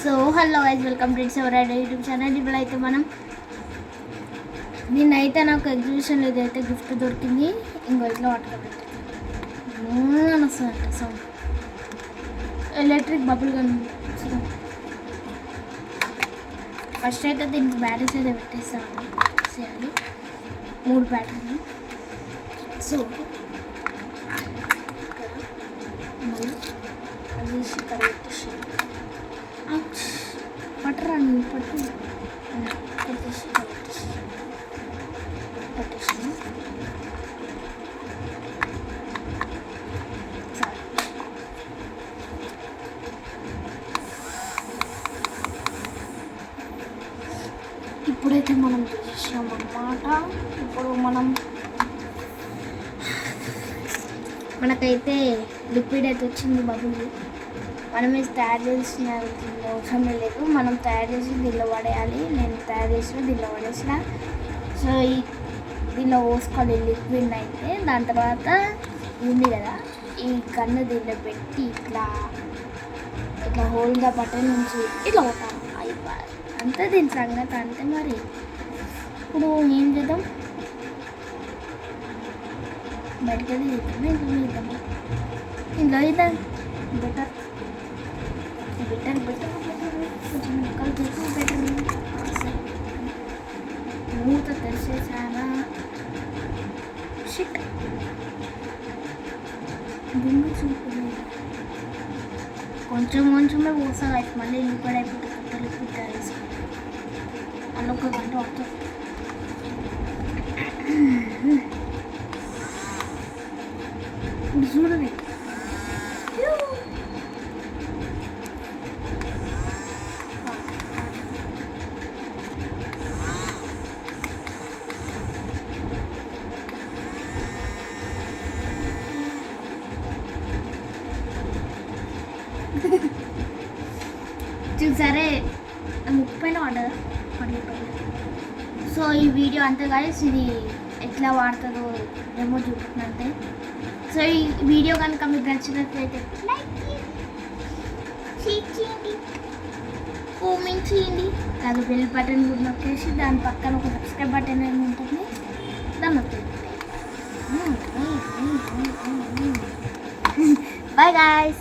So hello guys, welcome to it's our YouTube channel. ఇప్పుడైతే మనం నిన్నైతే నాకు ఎగ్జిబిషన్లో ఇదైతే గిఫ్ట్ దొరికింది. ఇంకో ఇట్లా పట్టుకోబెట్టి వస్తుందంట sound, electric bubble gun. First అయితే దీనికి బ్యాటరీస్ అయితే పెట్టేసేయాలి, 3 బ్యాటరీలు. సో మళ్ళీ అది ఇక్కడ పెట్టేసి పట్టరా నువ్వు పట్టు పెట్టేసి ఇప్పుడైతే మనం చేసాం అన్నమాట. ఇప్పుడు మనకైతే లిక్విడ్ అయితే వచ్చింది, బబుల్. మనమే తయారు చేసిన అవసరం లేదు, మనం తయారు చేసి దీనిలో పడేయాలి. నేను తయారు చేసిన దీనిలో పడేసిన. సో దీనిలో పోసుకోవాలి లిక్విడ్ అయితే. దాని తర్వాత ఉంది కదా, ఈ కన్ను దీనిలో పెట్టి ఇట్లా హోల్గా బటన్ నుంచి ఇట్లా కొట్టాలి. అయిపోయి అంతే దీని సంగతి. అంతే మరి. ఇప్పుడు ఏం చేద్దాం, బయటకి ఇద్దామా, ఇంట్లో ఇద్దాం. బెటర్ కొంచెం ముక్కలు చేసి బెటర్. మూత తెరిచేసారా? షిట్, దింగు చూపులు కొంచెమే పోసాగా. మళ్ళీ లిక్విడ్ అయిపోతుంది, లిక్విడ్ తయారు చేసుకుంటాం. అలా 1 గంట పడుతుంది. ఇప్పుడు చూడండి, సరే 30 పడ్డదా? 10. సో ఈ వీడియో అంతే గాయస్, ఇది ఎట్లా వాడుతుందో డెమో చూపుతున్నంతే. సో ఈ వీడియో కనుక మీకు నచ్చినట్లయితే లైక్ చేయండి, కామెంట్ చేయండి, అలాగే బెల్ బటన్ కూడా నొక్కేసి దాని పక్కన ఒక సబ్స్క్రైబ్ బటన్ అని ఉంటుంది, దాన్ని నొక్కేయండి. Bye guys.